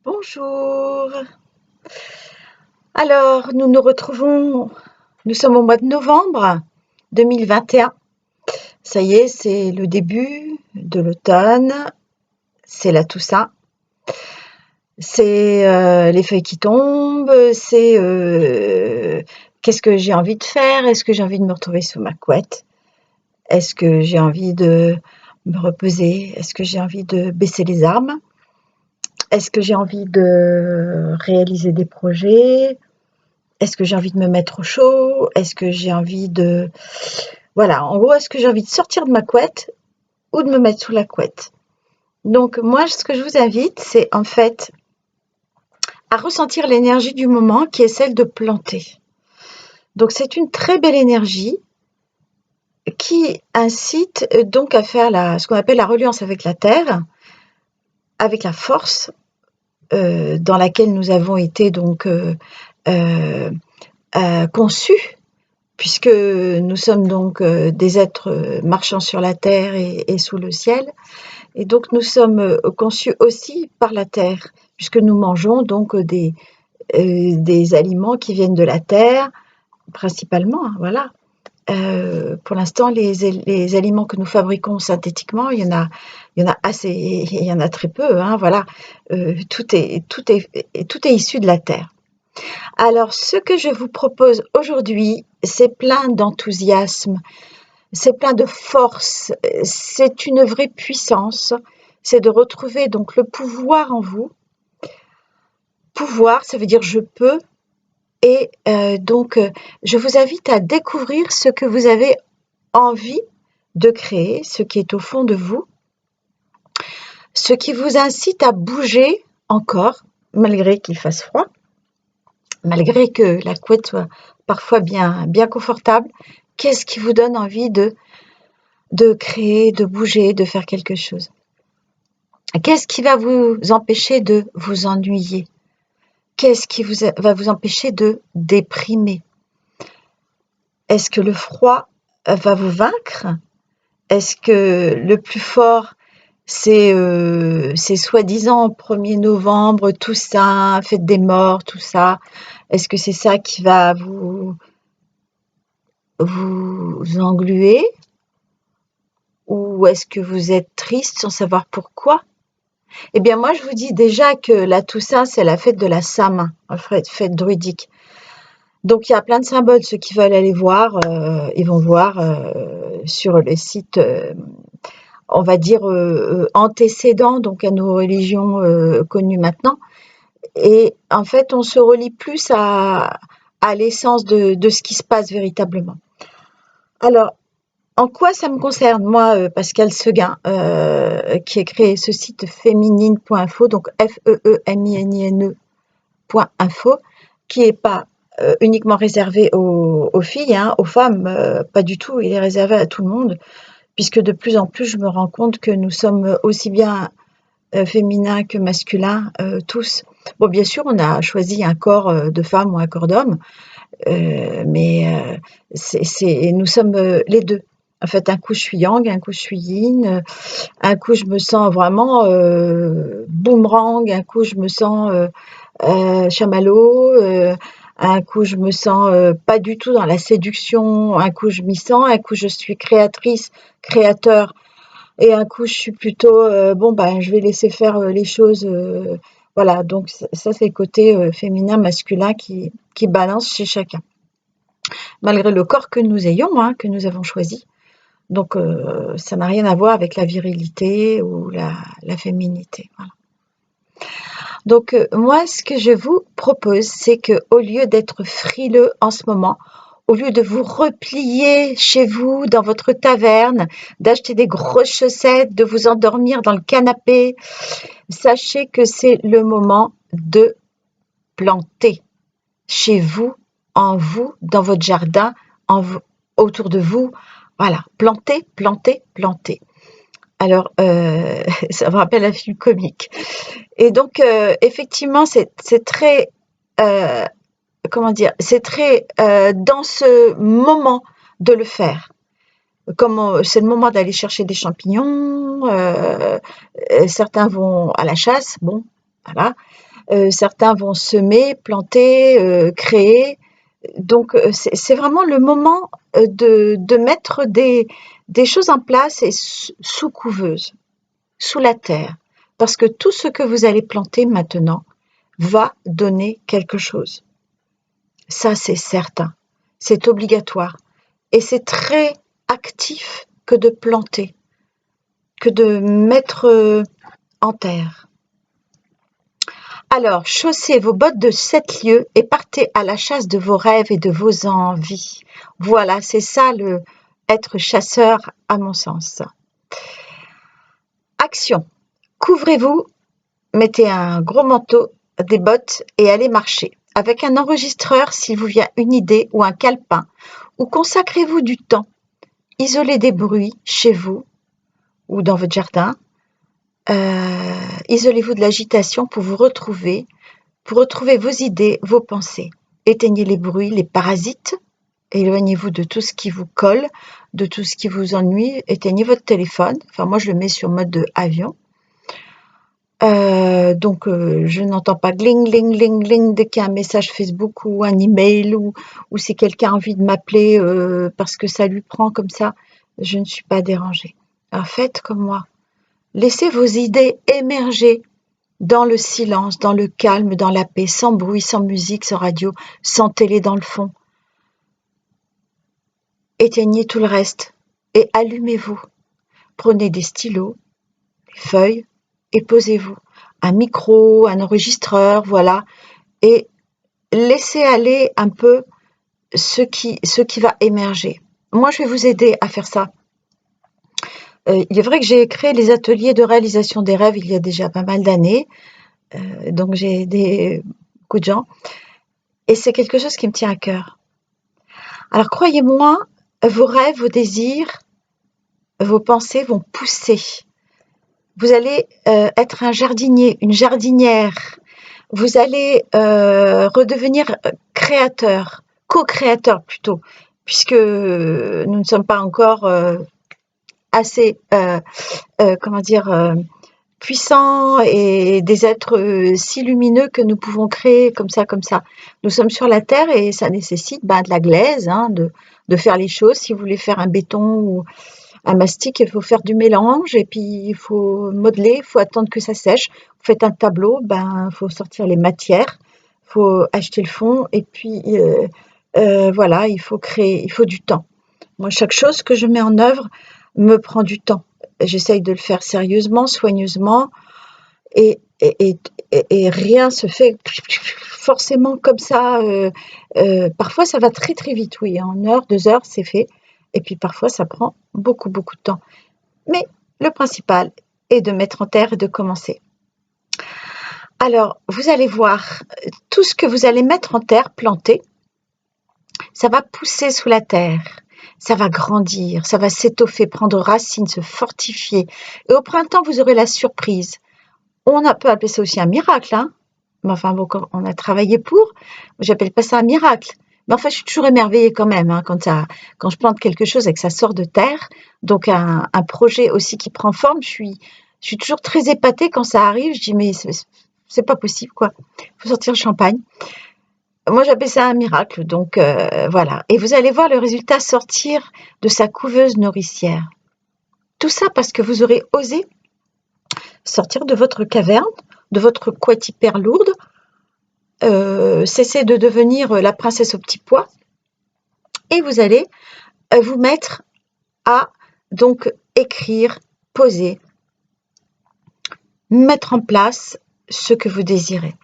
Bonjour. Alors, nous nous retrouvons, nous sommes au mois de novembre 2021. Ça y est, c'est le début de l'automne, c'est la Toussaint, c'est les feuilles qui tombent, c'est qu'est-ce que j'ai envie de faire? Est-ce que j'ai envie de me retrouver sous ma couette? Est-ce que j'ai envie de me reposer? Est-ce que j'ai envie de baisser les armes? Est-ce que j'ai envie de réaliser des projets? Est-ce que j'ai envie de me mettre au chaud? Est-ce que j'ai envie de... Voilà, en gros, est-ce que j'ai envie de sortir de ma couette ou de me mettre sous la couette? Donc moi, ce que je vous invite, c'est en fait à ressentir l'énergie du moment qui est celle de planter. Donc c'est une très belle énergie qui incite donc à faire ce qu'on appelle la reliance avec la terre, avec la force dans laquelle nous avons été donc conçus, puisque nous sommes donc des êtres marchant sur la terre et sous le ciel, et donc nous sommes conçus aussi par la terre, puisque nous mangeons donc des aliments qui viennent de la terre, principalement, hein, voilà. Pour l'instant, les aliments que nous fabriquons synthétiquement, il y en a assez, il y en a très peu, hein, voilà. Tout est issu de la terre. Alors, ce que je vous propose aujourd'hui, c'est plein d'enthousiasme, c'est plein de force, c'est une vraie puissance, c'est de retrouver donc le pouvoir en vous. Pouvoir, ça veut dire je peux, et donc je vous invite à découvrir ce que vous avez envie de créer, ce qui est au fond de vous, ce qui vous incite à bouger encore, malgré qu'il fasse froid, malgré que la couette soit parfois bien confortable. Qu'est-ce qui vous donne envie de créer, de bouger, de faire quelque chose? Qu'est-ce qui va vous empêcher de vous ennuyer? Qu'est-ce qui va vous empêcher de déprimer? Est-ce que le froid va vous vaincre? Est-ce que le plus fort, c'est soi-disant 1er novembre, Toussaint, fête des morts, tout ça? Est-ce que c'est ça qui va vous engluer? Ou est-ce que vous êtes triste sans savoir pourquoi? Eh bien, moi, je vous dis déjà que la Toussaint, c'est la fête de la Samin, fête druidique. Donc, il y a plein de symboles. Ceux qui veulent aller voir, ils vont voir sur les sites, on va dire, antécédents donc à nos religions connues maintenant. Et en fait, on se relie plus à l'essence de ce qui se passe véritablement. Alors, en quoi ça me concerne, moi, Pascale Seguin, qui ai créé ce site féminine.info, donc FEEMININE.info, qui n'est pas uniquement réservé aux filles, hein, aux femmes, pas du tout, il est réservé à tout le monde, puisque de plus en plus, je me rends compte que nous sommes aussi bien féminins que masculins, tous. Bon, bien sûr, on a choisi un corps de femme ou un corps d'homme, mais nous sommes les deux. En fait, un coup je suis yang, un coup je suis yin, un coup je me sens vraiment boomerang, un coup je me sens chamallow, un coup je me sens pas du tout dans la séduction, un coup je m'y sens, un coup je suis créatrice, créateur, et un coup je suis plutôt bon ben je vais laisser faire les choses, voilà. Donc ça c'est le côté féminin, masculin qui balance chez chacun, malgré le corps que nous ayons, hein, que nous avons choisi. Donc ça n'a rien à voir avec la virilité ou la féminité. Voilà. Donc moi, ce que je vous propose, c'est que au lieu d'être frileux en ce moment, au lieu de vous replier chez vous dans votre taverne, d'acheter des grosses chaussettes, de vous endormir dans le canapé, sachez que c'est le moment de planter chez vous, en vous, dans votre jardin, autour de vous. Voilà, planter, planter, planter. Alors, ça me rappelle un film comique. Et donc, effectivement, c'est très, comment dire, c'est très dans ce moment de le faire. Comme c'est le moment d'aller chercher des champignons, certains vont à la chasse, bon, voilà. certains vont semer, planter, créer. Donc, c'est vraiment le moment de mettre des choses en place et sous couveuse, sous la terre. Parce que tout ce que vous allez planter maintenant va donner quelque chose. Ça, c'est certain. C'est obligatoire. Et c'est très actif que de planter, que de mettre en terre. Alors, chaussez vos bottes de 7 lieues et partez à la chasse de vos rêves et de vos envies. Voilà, c'est ça le être chasseur à mon sens. Action. Couvrez-vous, mettez un gros manteau, des bottes et allez marcher. Avec un enregistreur s'il vous vient une idée ou un calepin, ou consacrez-vous du temps. Isolez des bruits chez vous ou dans votre jardin. Isolez-vous de l'agitation pour retrouver vos idées, vos pensées. Éteignez les bruits, les parasites. Éloignez-vous de tout ce qui vous colle, de tout ce qui vous ennuie. Éteignez votre téléphone. Enfin, moi, je le mets sur mode avion. Donc, je n'entends pas gling, gling, gling, gling dès qu'il y a un message Facebook ou un email ou si quelqu'un a envie de m'appeler parce que ça lui prend comme ça. Je ne suis pas dérangée. Alors, faites comme moi. Laissez vos idées émerger dans le silence, dans le calme, dans la paix, sans bruit, sans musique, sans radio, sans télé dans le fond. Éteignez tout le reste et allumez-vous. Prenez des stylos, des feuilles et posez-vous. Un micro, un enregistreur, voilà. Et laissez aller un peu ce qui va émerger. Moi, je vais vous aider à faire ça. Il est vrai que j'ai créé les ateliers de réalisation des rêves il y a déjà pas mal d'années. Donc, j'ai aidé beaucoup de gens. Et c'est quelque chose qui me tient à cœur. Alors, croyez-moi, vos rêves, vos désirs, vos pensées vont pousser. Vous allez être un jardinier, une jardinière. Vous allez redevenir créateur, co-créateur plutôt, puisque nous ne sommes pas encore assez, puissants et des êtres si lumineux que nous pouvons créer comme ça. Nous sommes sur la Terre et ça nécessite de la glaise, hein, de faire les choses. Si vous voulez faire un béton ou un mastic, il faut faire du mélange et puis il faut modeler, il faut attendre que ça sèche. Vous faites un tableau, il faut sortir les matières, il faut acheter le fond et puis voilà, il faut créer, il faut du temps. Moi, chaque chose que je mets en œuvre me prend du temps. J'essaye de le faire sérieusement, soigneusement et rien se fait forcément comme ça. Parfois, ça va très très vite, oui. En 1 heure, 2 heures, c'est fait. Et puis parfois, ça prend beaucoup, beaucoup de temps. Mais le principal est de mettre en terre et de commencer. Alors, vous allez voir, tout ce que vous allez mettre en terre, planter, ça va pousser sous la terre. Ça va grandir, ça va s'étoffer, prendre racine, se fortifier. Et au printemps, vous aurez la surprise. On peut appeler ça aussi un miracle, hein. Mais enfin, bon, on a travaillé pour. J'appelle pas ça un miracle. Mais enfin, je suis toujours émerveillée quand même hein, quand je plante quelque chose et que ça sort de terre. Donc, un projet aussi qui prend forme, je suis toujours très épatée quand ça arrive. Je dis, mais c'est pas possible, quoi. Il faut sortir le champagne. Moi, j'appelle ça un miracle. Donc, voilà. Et vous allez voir le résultat sortir de sa couveuse nourricière. Tout ça parce que vous aurez osé sortir de votre caverne, de votre couette hyper lourde, cesser de devenir la princesse au petit pois et vous allez vous mettre à donc écrire, poser, mettre en place ce que vous désirez.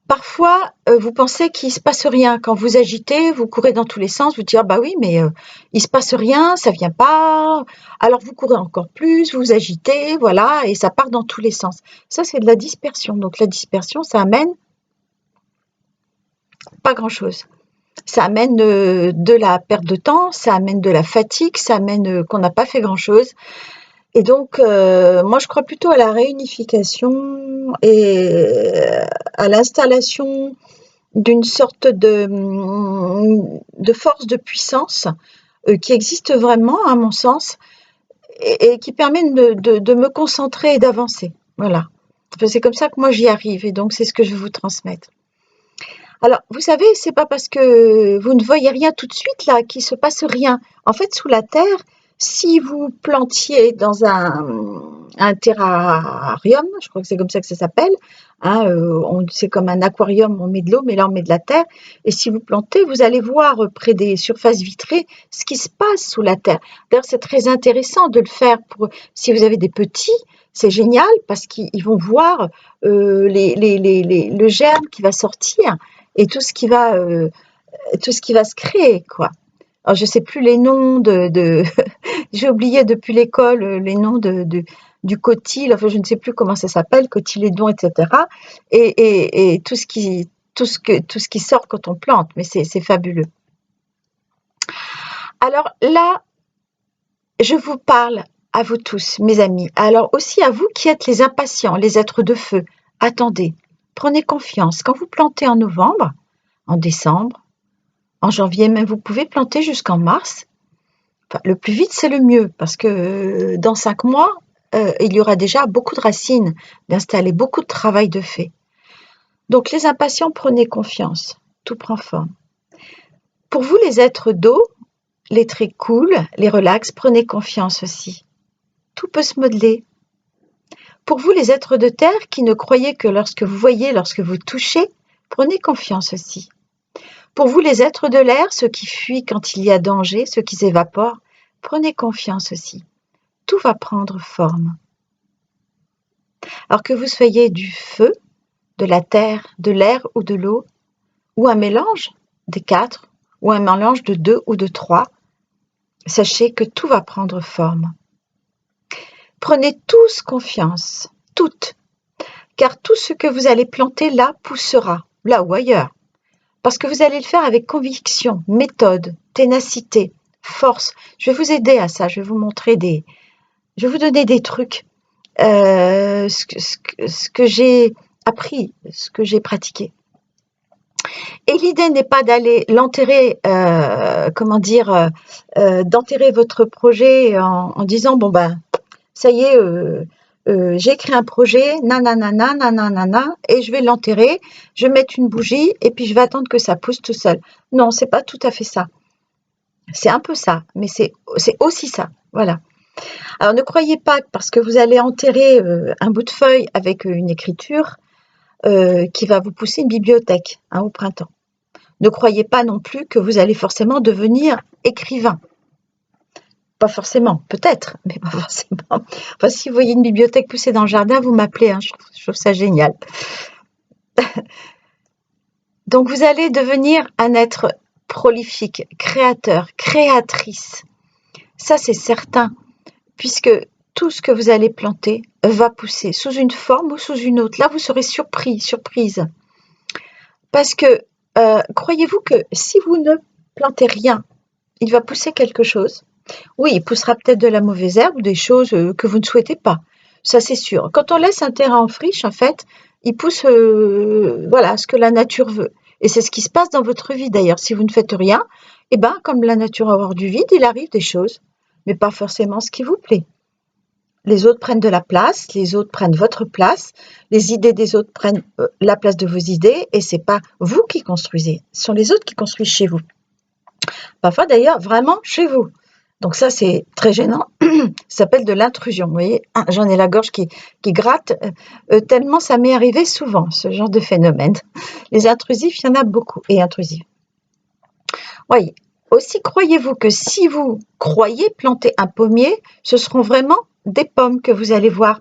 Parfois, vous pensez qu'il ne se passe rien. Quand vous agitez, vous courez dans tous les sens, vous dites « Ah bah oui, mais il ne se passe rien, ça ne vient pas. » Alors vous courez encore plus, vous agitez, voilà, et ça part dans tous les sens. Ça, c'est de la dispersion. Donc la dispersion, ça amène pas grand-chose. Ça amène de la perte de temps, ça amène de la fatigue, ça amène qu'on n'a pas fait grand-chose. Et donc, moi, je crois plutôt à la réunification et à l'installation d'une sorte de force de puissance qui existe vraiment, à mon sens, et qui permet de me concentrer et d'avancer. Voilà. Enfin, c'est comme ça que moi j'y arrive et donc c'est ce que je vais vous transmettre. Alors, vous savez, c'est pas parce que vous ne voyez rien tout de suite là qu'il se passe rien. En fait, sous la terre, si vous plantiez dans un terrarium, je crois que c'est comme ça que ça s'appelle, hein, c'est comme un aquarium, on met de l'eau, mais là on met de la terre. Et si vous plantez, vous allez voir près des surfaces vitrées ce qui se passe sous la terre. D'ailleurs, c'est très intéressant de le faire si vous avez des petits. C'est génial parce qu'ils vont voir le germe qui va sortir et tout ce qui va se créer, quoi. Alors, je sais plus les noms j'ai oublié depuis l'école les noms du cotyle, enfin, je ne sais plus comment ça s'appelle, cotylédon, etc. Et tout ce qui sort quand on plante, mais c'est fabuleux. Alors là, je vous parle à vous tous, mes amis. Alors aussi à vous qui êtes les impatients, les êtres de feu. Attendez, prenez confiance. Quand vous plantez en novembre, en décembre, en janvier même, vous pouvez planter jusqu'en mars. Enfin, le plus vite, c'est le mieux parce que dans 5 mois, il y aura déjà beaucoup de racines d'installer, beaucoup de travail de fait. Donc les impatients, prenez confiance. Tout prend forme. Pour vous, les êtres d'eau, les très cool, les relax, prenez confiance aussi. Tout peut se modeler. Pour vous, les êtres de terre qui ne croyez que lorsque vous voyez, lorsque vous touchez, prenez confiance aussi. Pour vous, les êtres de l'air, ceux qui fuient quand il y a danger, ceux qui s'évaporent, prenez confiance aussi. Tout va prendre forme. Alors que vous soyez du feu, de la terre, de l'air ou de l'eau, ou un mélange des 4, ou un mélange de 2 ou de 3, sachez que tout va prendre forme. Prenez tous confiance, toutes, car tout ce que vous allez planter là poussera, là ou ailleurs, parce que vous allez le faire avec conviction, méthode, ténacité, force. Je vais vous aider à ça, je vais vous montrer je vais vous donner des trucs, ce que j'ai appris, ce que j'ai pratiqué. Et l'idée n'est pas d'aller l'enterrer, d'enterrer votre projet en disant bon ben ça y est, j'ai écrit un projet, nanana, nanana, et je vais l'enterrer, je vais mettre une bougie et puis je vais attendre que ça pousse tout seul. Non, c'est pas tout à fait ça. C'est un peu ça, mais c'est aussi ça. Voilà. Alors ne croyez pas que parce que vous allez enterrer un bout de feuille avec une écriture qui va vous pousser une bibliothèque au printemps. Ne croyez pas non plus que vous allez forcément devenir écrivain. Pas forcément, peut-être, mais pas forcément. Enfin, si vous voyez une bibliothèque pousser dans le jardin, vous m'appelez, je trouve ça génial. Donc vous allez devenir un être prolifique, créateur, créatrice. Ça, c'est certain, puisque tout ce que vous allez planter va pousser sous une forme ou sous une autre. Là, vous serez surprise. Parce que croyez-vous que si vous ne plantez rien, il va pousser quelque chose. Oui, il poussera peut-être de la mauvaise herbe ou des choses que vous ne souhaitez pas. Ça, c'est sûr. Quand on laisse un terrain en friche, en fait, il pousse ce que la nature veut. Et c'est ce qui se passe dans votre vie d'ailleurs. Si vous ne faites rien, eh ben, comme la nature a horreur du vide, il arrive des choses, mais pas forcément ce qui vous plaît. Les autres prennent de la place, les autres prennent votre place, les idées des autres prennent la place de vos idées, et c'est pas vous qui construisez, ce sont les autres qui construisent chez vous. Parfois d'ailleurs, vraiment chez vous. Donc ça, c'est très gênant. Ça s'appelle de l'intrusion. Vous voyez, j'en ai la gorge qui gratte, tellement ça m'est arrivé souvent, ce genre de phénomène. Les intrusifs, il y en a beaucoup, et intrusives. Oui. Aussi, croyez-vous que si vous croyez planter un pommier, ce seront vraiment des pommes que vous allez voir.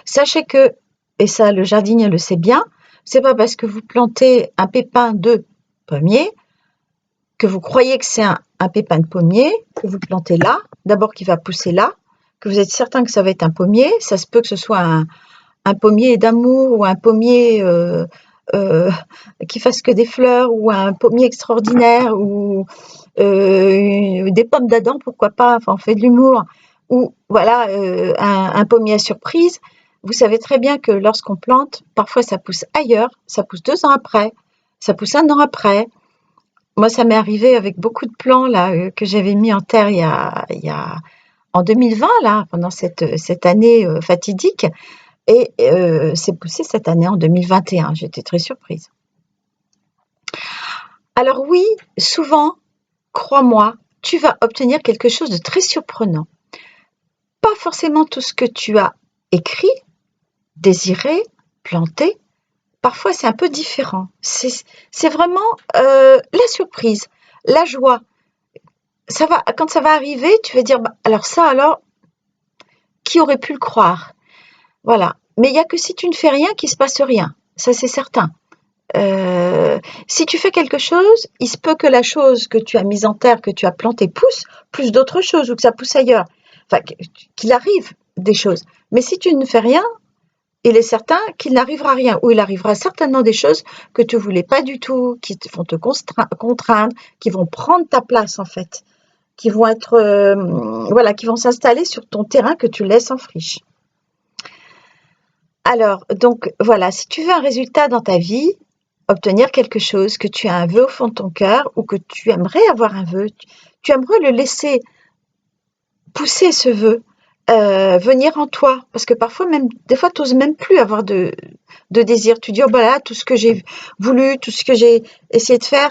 Sachez que, et ça le jardinier le sait bien, c'est pas parce que vous plantez un pépin de pommier que vous croyez que c'est un pépin de pommier, que vous plantez là, d'abord qu'il va pousser là, que vous êtes certain que ça va être un pommier. Ça se peut que ce soit un pommier d'amour ou un pommier qui fasse que des fleurs ou un pommier extraordinaire ou des pommes d'Adam, pourquoi pas, enfin on fait de l'humour, ou voilà un pommier à surprise. Vous savez très bien que lorsqu'on plante, parfois ça pousse ailleurs, ça pousse 2 ans après, ça pousse 1 an après. Moi, ça m'est arrivé avec beaucoup de plants là que j'avais mis en terre il y a en 2020 là, pendant cette année fatidique. et c'est poussé cette année en 2021. J'étais très surprise. Alors oui, souvent, crois-moi, tu vas obtenir quelque chose de très surprenant. Pas forcément tout ce que tu as écrit, désiré, planté. Parfois, c'est un peu différent. C'est vraiment la surprise, la joie. Quand ça va arriver, tu vas dire, bah, alors, qui aurait pu le croire? Voilà. Mais il n'y a que si tu ne fais rien qu'il ne se passe rien. Ça, c'est certain. Si tu fais quelque chose, il se peut que la chose que tu as mise en terre, que tu as plantée, pousse plus d'autres choses ou que ça pousse ailleurs. Enfin, qu'il arrive des choses. Mais si tu ne fais rien, il est certain qu'il n'arrivera rien, ou il arrivera certainement des choses que tu voulais pas du tout, qui vont te contraindre, qui vont prendre ta place en fait, qui vont être, voilà, qui vont s'installer sur ton terrain que tu laisses en friche. Alors, donc voilà, si tu veux un résultat dans ta vie, obtenir quelque chose, que tu as un vœu au fond de ton cœur, ou que tu aimerais avoir un vœu, tu aimerais le laisser pousser ce vœu, venir en toi, parce que parfois même, des fois, tu n'oses même plus avoir de désir. Tu dis, oh bah là, tout ce que j'ai voulu, tout ce que j'ai essayé de faire,